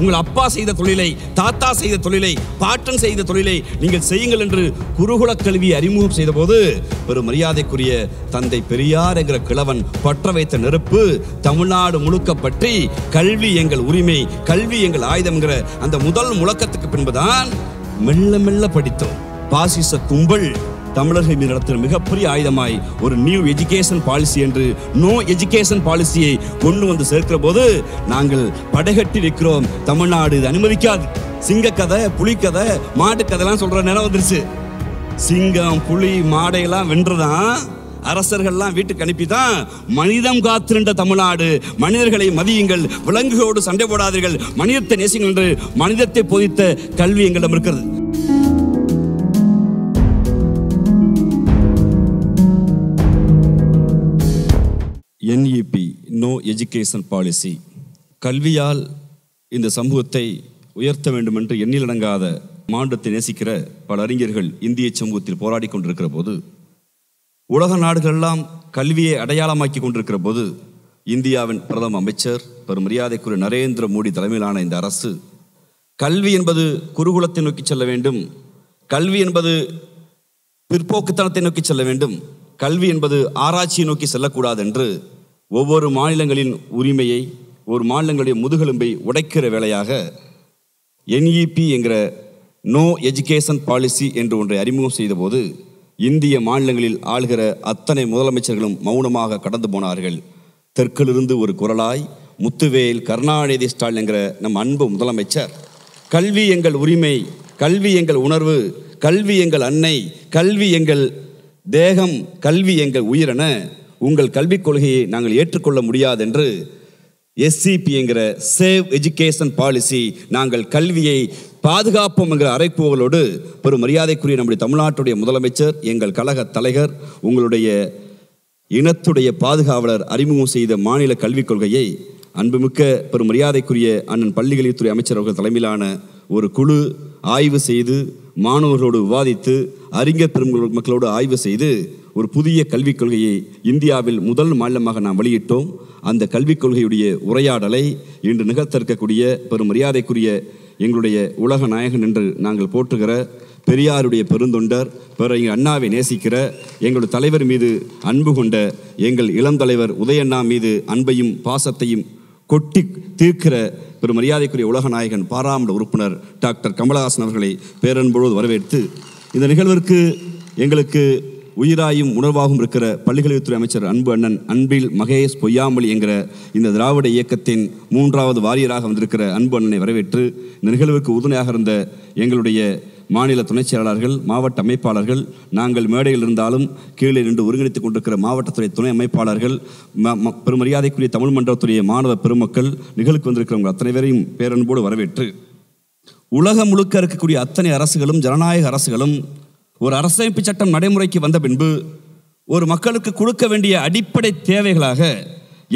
உங்கள் அப்பா செய்த தொழிலை, தாத்தா செய்த தொழிலை, பாட்டன் செய்த தொழிலை நீங்கள் செய்யுங்கள் என்று குருகுல கல்வியை அறிமுகம் செய்த போது ஒரு மரியாதைக்குரிய தந்தை பெரியார் என்கிற கிழவன் பற்ற வைத்த நெருப்பு தமிழ்நாடு முழுக்க பற்றி கல்வி எங்கள் உரிமை, கல்வி எங்கள் ஆயுதம் என்கிற அந்த முதல் முழக்கத்துக்கு பின்புதான் மெல்ல மெல்ல படித்தோம். பாசிச கும்பல் தமிழர்கள் மீது நடத்துகிற மிகப்பெரிய ஆயுதமாய் ஒரு நியூ எஜுகேஷன் பாலிசி என்று நோ எஜுகேஷன் பாலிசியை கொண்டு வந்து சேர்க்கிற போது நாங்கள் படைகட்டி நிற்கிறோம். தமிழ்நாடு இது அனுமதிக்காது. சிங்க கதை, புலி கதை, மாடு கதைலாம் சொல்ற நேரம் வந்துருச்சு. சிங்கம், புலி, மாடையெல்லாம் வென்றுதான் அரசர்கள்லாம் வீட்டுக்கு அனுப்பிதான் மனிதம் காத்திருந்த தமிழ்நாடு, மனிதர்களை மதியுங்கள், விலங்குகளோடு சண்டை போடாதீர்கள், மனிதத்தை நேசிங்கள் என்று மனிதத்தை போதித்த கல்வி எங்களிடம் இருக்கிறது. NEP நோ எஜுகேஷன் பாலிசி கல்வியால் இந்த சமூகத்தை உயர்த்த வேண்டும் என்று எண்ணிலடங்காத மானுடத்தை நேசிக்கிற பல அறிஞர்கள் இந்திய சமூகத்தில் போராடி கொண்டிருக்கிற போது, உலக நாடுகளெல்லாம் கல்வியை அடையாளமாக்கி கொண்டிருக்கிற போது, இந்தியாவின் பிரதம அமைச்சர் பெரும் மரியாதைக்குரிய நரேந்திர மோடி தலைமையிலான இந்த அரசு கல்வி என்பது குருகுலத்தை நோக்கி செல்ல வேண்டும், கல்வி என்பது பிற்போக்குத்தனத்தை நோக்கி செல்ல வேண்டும், கல்வி என்பது ஆராய்ச்சியை நோக்கி செல்லக்கூடாது என்று ஒவ்வொரு மாநிலங்களின் உரிமையை, ஒரு மாநிலங்களுடைய முதுகெலும்பை உடைக்கிற வேளையாக NEP என்கிற நோ எஜுகேஷன் பாலிசி என்று ஒன்றை அறிமுகம் செய்த போது இந்திய மாநிலங்களில் ஆளுகிற அத்தனை முதலமைச்சர்களும் மௌனமாக கடந்து போனார்கள். தெற்கிலிருந்து ஒரு குரலாய் முத்துவேல் கருணாநிதி ஸ்டாலின் என்கிற நம் அன்பு முதலமைச்சர் கல்வி எங்கள் உரிமை, கல்வி எங்கள் உணர்வு, கல்வி எங்கள் அன்னை, கல்வி எங்கள் தேகம், கல்வி எங்கள் உயிரென உங்கள் கல்விக் கொள்கையை நாங்கள் ஏற்றுக்கொள்ள முடியாது என்று SCP என்கிற சேவ் எஜுகேஷன் பாலிசி, நாங்கள் கல்வியை பாதுகாப்போம் என்கிற அறைகூவலோடு பெரும் மரியாதைக்குரிய நம்முடைய தமிழ்நாட்டுடைய முதலமைச்சர், எங்கள் கழக தலைவர், உங்களுடைய இனத்துடைய பாதுகாவலர் அறிமுகம் செய்த மாநில கல்விக் கொள்கையை அன்புமிக்க பெரும் மரியாதைக்குரிய அண்ணன் பள்ளிக்கல்வித்துறை அமைச்சர் அவர்கள் தலைமையிலான ஒரு குழு ஆய்வு செய்து மாணவர்களோடு விவாதித்து அறிஞர் பெருமக்களோடு ஆய்வு செய்து ஒரு புதிய கல்விக் கொள்கையை இந்தியாவில் முதல் மாநிலமாக நாம் வெளியிட்டோம். அந்த கல்விக் கொள்கையுடைய உரையாடலை இன்று நிகழ்த்திருக்கக்கூடிய பெரும் மரியாதைக்குரிய எங்களுடைய உலக நாயகன் என்று நாங்கள் போற்றுகிற பெரியாருடைய பெருந்தொண்டர், பேரறிஞர் அண்ணாவை நேசிக்கிற எங்களுடைய தலைவர் மீது அன்பு கொண்ட எங்கள் இளம் தலைவர் உதயண்ணா மீது அன்பையும் பாசத்தையும் கொட்டி தீர்க்கிற பெரும் மரியாதைக்குரிய உலக நாயகன் பாராளுமன்ற உறுப்பினர் டாக்டர் கமலஹாசன் அவர்களை பேரன்போடு வரவேற்று இந்த நிகழ்விற்கு எங்களுக்கு உயிராயும் உணர்வாகவும் இருக்கிற பள்ளிக்கல்வித்துறை அமைச்சர் அன்பு அண்ணன் அன்பில் மகேஷ் பொய்யாமொழி என்கிற இந்த திராவிட இயக்கத்தின் 3வது வாரியராக வந்திருக்கிற அன்பு அண்ணனை வரவேற்று இந்த நிகழ்விற்கு உறுதுணையாக இருந்த எங்களுடைய மாநில துணைச் செயலாளர்கள், மாவட்ட அமைப்பாளர்கள், நாங்கள் மேடையில் இருந்தாலும் கீழே நின்று ஒருங்கிணைத்துக் கொண்டிருக்கிற மாவட்டத்துறை துணை அமைப்பாளர்கள், பெரும் மரியாதைக்குரிய தமிழ் மன்றத்துடைய மாணவ பெருமக்கள், நிகழ்வுக்கு வந்திருக்கிறவங்க அத்தனை பேரையும் பேரன்போடு வரவேற்று உலகம் முழுக்க இருக்கக்கூடிய அத்தனை அரசுகளும் ஜனநாயக அரசுகளும் ஒரு அரசமைப்பு சட்டம் நடைமுறைக்கு வந்த பின்பு ஒரு மக்களுக்கு கொடுக்க வேண்டிய அடிப்படை தேவைகளாக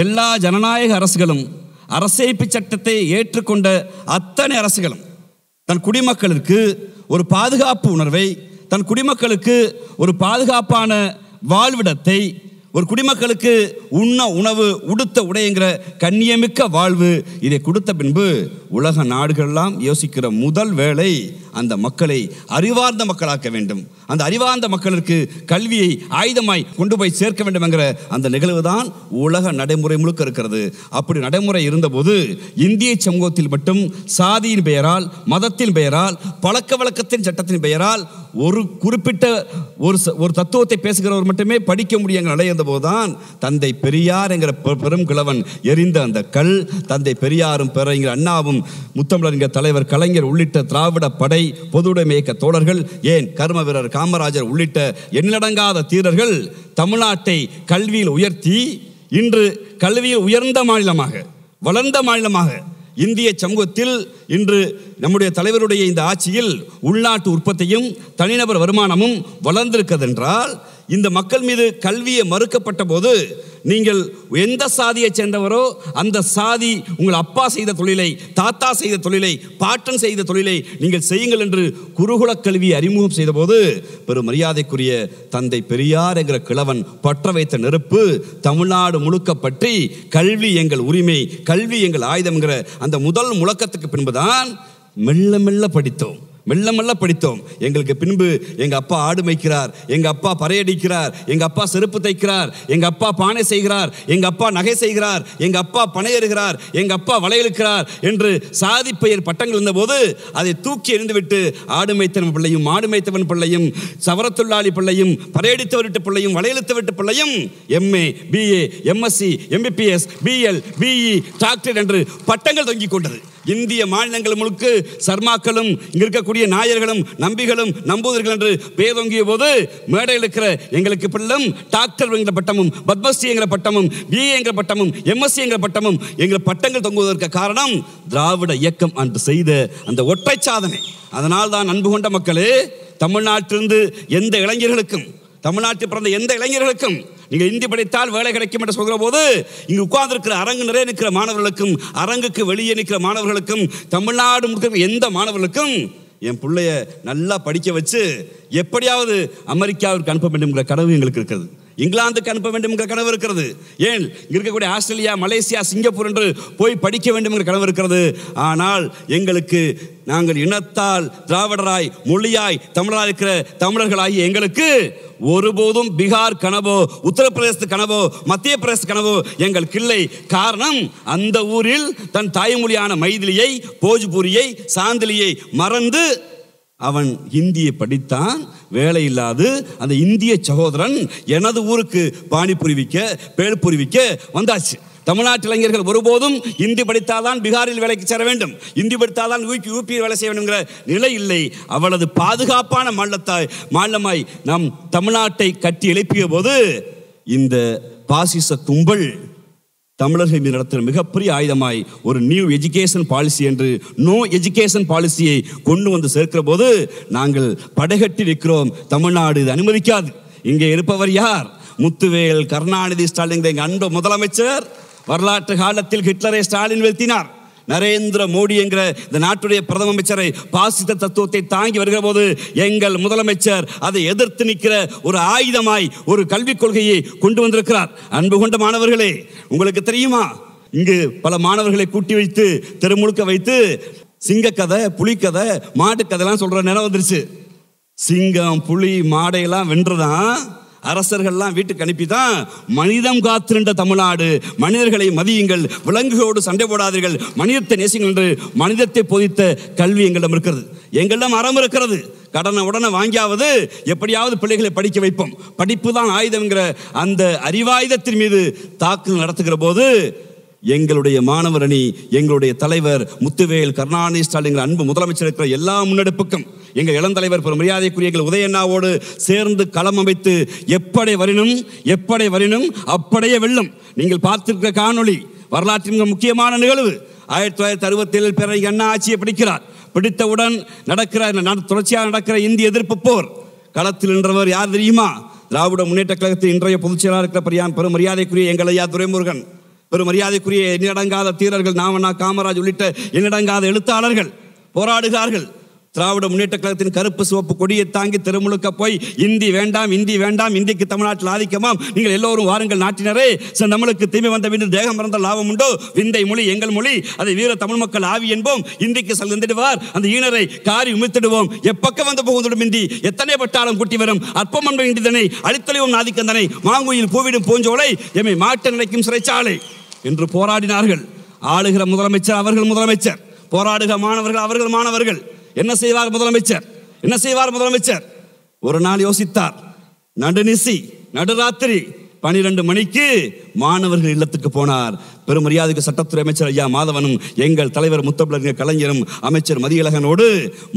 எல்லா ஜனநாயக அரசுகளும் அரசமைப்பு சட்டத்தை ஏற்றுக்கொண்ட அத்தனை அரசுகளும் தன் குடிமக்களுக்கு ஒரு பாதுகாப்பு உணர்வை, தன் குடிமக்களுக்கு ஒரு பாதுகாப்பான வாழ்விடத்தை, ஒரு குடிமக்களுக்கு உண்ண உணவு, உடுத்த உடைங்கிற கண்ணியமிக்க வாழ்வு, இதை கொடுத்த பின்பு உலக நாடுகளெல்லாம் யோசிக்கிற முதல் வேளை அந்த மக்களை அறிவார்ந்த மக்களாக்க வேண்டும், அந்த அறிவார்ந்த மக்களுக்கு கல்வியை ஆயுதமாய் கொண்டு போய் சேர்க்க வேண்டும் என்கிற அந்த நிகழ்வு தான் உலக நடைமுறை முழுக்க இருக்கிறது. அப்படி நடைமுறை இருந்தபோது இந்திய சமூகத்தில் மட்டும் சாதியின் பெயரால், மதத்தின் பெயரால், பழக்க வழக்கத்தின் சட்டத்தின் பெயரால் ஒரு குறிப்பிட்ட ஒரு தத்துவத்தை பேசுகிறவர் மட்டுமே படிக்க முடியும் நிலை இருந்தபோதுதான் தந்தை பெரியார் என்கிற பெரும் கிழவன் எரிந்த அந்த கல், தந்தை பெரியாரும் பேரறிஞர் அண்ணாவும் முத்தமிழறிஞர் தலைவர் கலைஞர் உள்ளிட்ட திராவிட படை, பொதுவுடைமை இயக்க தோழர்கள், ஏன் கர்ம வீரர் காமராஜர் உள்ளிட்ட எண்ணடங்காத தீரர்கள் தமிழ்நாட்டை கல்வியில் உயர்த்தி இன்று கல்வியில் உயர்ந்த மாநிலமாக, வளர்ந்த மாநிலமாக இந்திய சமூகத்தில் இன்று நம்முடைய தலைவருடைய இந்த ஆட்சியில் உள்நாட்டு உற்பத்தியும் தனிநபர் வருமானமும் வளர்ந்திருக்கிறது என்றால் இந்த மக்கள் மீது கல்வியை மறுக்கப்பட்ட போது நீங்கள் எந்த சாதியை சேர்ந்தவரோ அந்த சாதி உங்கள் அப்பா செய்த தொழிலை, தாத்தா செய்த தொழிலை, பாட்டன் செய்த தொழிலை நீங்கள் செய்யுங்கள் என்று குருகுல கல்வியை அறிமுகம் செய்த போது பெரும் மரியாதைக்குரிய தந்தை பெரியார் என்கிற கிழவன் பற்ற வைத்த நெருப்பு தமிழ்நாடு முழுக்க பற்றி கல்வி எங்கள் உரிமை, கல்வி எங்கள் ஆயுதம் என்கிற அந்த முதல் முழக்கத்துக்கு பின்புதான் மெல்ல மெல்ல படித்தோம். எங்களுக்கு பின்பு எங்க அப்பா ஆடு மேய்க்கிறார், எங்க அப்பா பறையடிக்கிறார், எங்க அப்பா செருப்பு தைக்கிறார், எங்க அப்பா பானை செய்கிறார், எங்க அப்பா நகை செய்கிறார், எங்க அப்பா பனையேறுகிறார், எங்க அப்பா வளையலுக்கிறார் என்று சாதி பெயர் பட்டங்கள் இருந்தபோது அதை தூக்கி எறிந்துவிட்டு ஆடு மேய்த்தவன் பிள்ளையும், மாடு மேய்த்தவன் பிள்ளையும், சவரத்தொழிலாளி பிள்ளையும், பறையடித்த வீட்டு பிள்ளையும், வளையலுத்த வீட்டு பிள்ளையும் MA, BA, MSc, MBBS, BL, BE, doctor என்று பட்டங்கள் தொங்கிக் கொண்டது. இந்திய மாநிலங்கள் முழுக்க சர்மாக்களும் இங்க இருக்கக்கூடிய நாயர்களும் நம்பிகளும் நம்பூதர்கள் என்று பேதொங்கிய போது மேடையில் இருக்கிற எங்களுக்கு பிள்ளும் டாக்டர் என்கிற பட்டமும், பத்மஸ்ரீ என்கிற பட்டமும், BA என்கிற பட்டமும், MSc என்கிற பட்டமும் எங்கள் பட்டங்கள் தொங்குவதற்கு காரணம் திராவிட இயக்கம் அன்று செய்த அந்த ஒற்றை சாதனை. அதனால் தான் அன்பு கொண்ட மக்களே, தமிழ்நாட்டிலிருந்து எந்த இளைஞர்களுக்கும், தமிழ்நாட்டில் பிறந்த எந்த இளைஞர்களுக்கும் நீங்கள் இந்தி படித்தால் வேலை கிடைக்கும் என்று சொல்கிற போது இங்கு உட்கார்ந்து இருக்கிற அரங்கு நிறைய நிற்கிற மாணவர்களுக்கும், அரங்குக்கு வெளியே நிற்கிற மாணவர்களுக்கும், தமிழ்நாடு முழுக்க எந்த மாணவர்களுக்கும் என் பிள்ளைய நல்லா படிக்க வச்சு எப்படியாவது அமெரிக்காவிற்கு அனுப்ப வேண்டும் என்கிற கனவு எங்களுக்கு இருக்கிறது. இங்கிலாந்துக்கு அனுப்ப வேண்டும் என்கிற கனவு இருக்கிறது. ஏன் இங்க இருக்கக்கூடிய ஆஸ்திரேலியா, மலேசியா, சிங்கப்பூர் என்று போய் படிக்க வேண்டும் என்கிற கனவு இருக்கிறது. ஆனால் எங்களுக்கு, நாங்கள் இனத்தால் திராவிடராய், மொழியாய் தமிழராய் இருக்கிற தமிழர்களாகி எங்களுக்கு ஒருபோதும் பீகார் கனவோ, உத்தரப்பிரதேச கனவோ, மத்திய பிரதேச கனவோ எங்கள் கிள்ளை. காரணம், அந்த ஊரில் தன் தாய்மொழியான மைதிலியை, போஜ்பூரியை, சாந்திலியை மறந்து அவன் இந்தியை படித்தான். வேலை இல்லாது அந்த இந்திய சகோதரன் எனது ஊருக்கு பானிபூரி விற்க, பேல்பூரி விற்க வந்தாச்சு. தமிழ்நாட்டு இளைஞர்கள் ஒருபோதும் இந்தி படித்தால்தான் பீகாரில் வேலைக்கு சேர வேண்டும், இந்தி படித்தால்தான் யூபியில் வேலை செய்ய வேண்டும் நிலை இல்லை. அவளது பாதுகாப்பான மாநிலமாய் நாம் தமிழ்நாட்டை கட்டி எழுப்பிய போது இந்த பாசிச கும்பல் தமிழர்கள் மீது நடத்துகிற மிகப்பெரிய ஆயுதமாய் ஒரு நியூ எஜுகேஷன் பாலிசி என்று நோ எஜுகேஷன் பாலிசியை கொண்டு வந்து சேர்க்கிற போது நாங்கள் படைகட்டி நிற்கிறோம். தமிழ்நாடு இது அனுமதிக்காது. இங்கே இருப்பவர் யார்? முத்துவேல் கருணாநிதி ஸ்டாலின், எங்கள் அன்பு முதலமைச்சர். வரலாற்று காலத்தில் ஹிட்லரை ஸ்டாலின் வீழ்த்தினார். நரேந்திர மோடி என்கிற இந்த நாட்டுடைய பிரதம அமைச்சரை பாசிச தத்துவத்தை தாங்கி வருகிற போது எங்கள் முதலமைச்சர் அதை எதிர்த்து நிற்கிற ஒரு ஆயுதமாய் ஒரு கல்விக் கொள்கையை கொண்டு வந்திருக்கிறார். அன்பு கொண்ட மாணவர்களே, உங்களுக்கு தெரியுமா, இங்கு பல மாணவர்களை கூட்டி வைத்து தெருமுழுக்க வைத்து சிங்க கதை, புலி கதை, மாட்டு கதைலாம் சொல்ற நேரம் வந்துருச்சு. சிங்கம், புலி, மாடையெல்லாம் வென்றுதான் அரசர்கள்லாம் வீட்டுக்கு அனுப்பிதான் மனிதம் காத்திருந்த தமிழ்நாடு, மனிதர்களை மதியுங்கள், விலங்குகளோடு சண்டை போடாதீர்கள், மனிதத்தை நேசிங்கள் என்று மனிதத்தை போதித்த கல்வி எங்களிடம் இருக்கிறது. எங்களிடம் அறம் இருக்கிறது. கடனை உடனே வாங்கியாவது எப்படியாவது பிள்ளைகளை படிக்க வைப்போம், படிப்பு தான் ஆயுதம் என்கிற அந்த அறிவாயுதத்தின் மீது தாக்குதல் நடத்துகிற போது எங்களுடைய மாணவர் அணி, எங்களுடைய தலைவர் முத்துவேல் கருணாநிதி ஸ்டாலின் அன்பு முதலமைச்சர் இருக்கிற எல்லா முன்னெடுப்புக்கும் எங்கள் இளந்தலைவர் பெரும் மரியாதைக்குரிய எங்கள் உதயண்ணாவோடு சேர்ந்து களம் அமைத்து எப்படி வரினும் அப்படியே வெல்லும். நீங்கள் பார்த்திருக்கிற காணொளி வரலாற்றின் முக்கியமான நிகழ்வு. 1967 பிறகு அண்ணா ஆட்சியை பிடிக்கிறார். பிடித்தவுடன் தொடர்ச்சியாக நடக்கிற இந்திய எதிர்ப்பு போர். களத்தில் நின்றவர் யார் தெரியுமா? திராவிட முன்னேற்ற கழகத்தின் இன்றைய பொதுச் செயலாளர் இருக்கிற பெரும் மரியாதைக்குரிய எங்கள் ஐயா துரைமுருகன், பெரும் மரியாதைக்குரிய எண்ணிலடங்காத தீரர்கள் நாவண்ணா, காமராஜ் உள்ளிட்ட எண்ணிலடங்காத எழுத்தாளர்கள் போராடுகிறார்கள். திராவிட முன்னேற்ற கழகத்தின் கருப்பு சிவப்பு கொடியை தாங்கி தெருமுழுக்க போய் இந்தி வேண்டாம், இந்திக்கு தமிழ்நாட்டில் ஆதிக்கமாம், நீங்கள் எல்லோரும் வாருங்கள் நாட்டினரே, நம்மளுக்கு தீமை வந்த வீடு தேகம் மறந்த லாபம் உண்டோ, விந்தை மொழி எங்கள் மொழி, அதை வீர தமிழ் மக்கள் ஆவி என்போம், இந்திக்கு செல்ந்திடுவார் அந்த ஈனரை காரி உமிழ்த்திடுவோம், எப்பக்கம் வந்து புகுந்துடும் இந்தி எத்தனை பட்டாளம் கூட்டி வரும், அற்பம் அன்பு இந்திதனை அழித்தொழிவும் நாதிக்கந்தனை, மாங்குயில் பூவிடும் பூஞ்சோலை, எம்மை மாட்ட நினைக்கும் சிறைச்சாலை என்று போராடினார்கள். ஆளுகிற முதலமைச்சர் அவர்கள் முதலமைச்சர், போராடுகிற மாணவர்கள் அவர்கள் மாணவர்கள். என்ன செய்வார் முதலமைச்சர்? ஒரு நாள் யோசித்தார். நடுநிசி நடுராத்திரி 12 மணிக்கு மாணவர்கள் இல்லத்துக்கு போனார். பெரும் மரியாதைக்கு சட்டத்துறை அமைச்சர் ஐயா மாதவனும் எங்கள் தலைவர் முத்தமிழர் கலைஞரும் அமைச்சர் மதியழகனோடு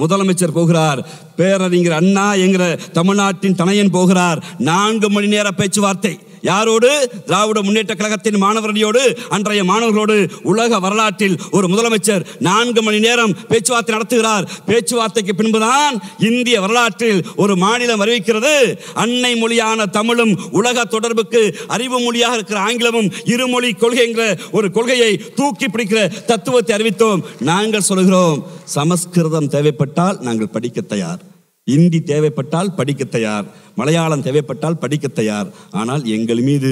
முதலமைச்சர் போகிறார். பேரறிஞர் அண்ணா என்கிற தமிழ்நாட்டின் தனையன் போகிறார். 4 மணி நேர பேச்சுவார்த்தை. யாரோடு? திராவிட முன்னேற்ற கழகத்தின் மாணவர்களோடு, அன்றைய மாணவர்களோடு. உலக வரலாற்றில் ஒரு முதலமைச்சர் 4 மணி நேரம் பேச்சுவார்த்தை நடத்துகிறார். பேச்சுவார்த்தைக்கு பின்புதான் இந்திய வரலாற்றில் ஒரு மாநிலம் அறிவிக்கிறது, அன்னை மொழியான தமிழும் உலக தொடர்புக்கு அறிவு மொழியாக இருக்கிற ஆங்கிலமும் இருமொழி கொள்கை என்கிற ஒரு கொள்கையை தூக்கி பிடிக்கிற தத்துவத்தை அறிவித்தோம். நாங்கள் சொல்கிறோம், சமஸ்கிருதம் தேவைப்பட்டால் நாங்கள் படிக்க தயார், இந்தி தேவைப்பட்டால் படிக்க தயார், மலையாளம் தேவைப்பட்டால் படிக்க தயார். ஆனால் எங்கள் மீது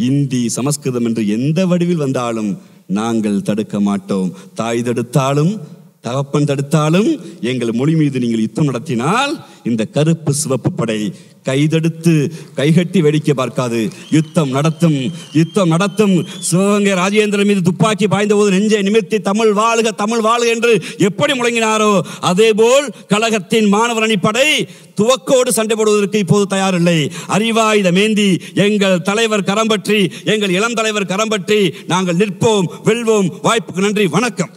இந்தி சமஸ்கிருதம் என்று எந்த வடிவில் வந்தாலும் நாங்கள் தடுக்க மாட்டோம். தாய் தடுத்தாலும் தகப்பன் தடுத்தாலும் எங்கள் மொழி மீது நீங்கள் யுத்தம் நடத்தினால் இந்த கருப்பு சிவப்பு படை கைதடுத்து கைகட்டி வேடிக்கை பார்க்காது, யுத்தம் நடத்தும், யுத்தம் நடத்தும். சிவகங்கை ராஜேந்திரன் மீது துப்பாக்கி பாய்ந்த போது நெஞ்சை நிமிர்த்தி தமிழ் வாழ்க தமிழ் வாழ்க என்று எப்படி முழங்கினாரோ அதேபோல் கழகத்தின் மாணவர் அணிப்படை துவக்கோடு சண்டை போடுவதற்கு இப்போது தயாரில்லை. அறிவாயுதமேந்தி எங்கள் தலைவர் கரம் பற்றி, எங்கள் இளம் தலைவர் கரம் பற்றி நாங்கள் நிற்போம், வெல்வோம். வாய்ப்புக்கு நன்றி, வணக்கம்.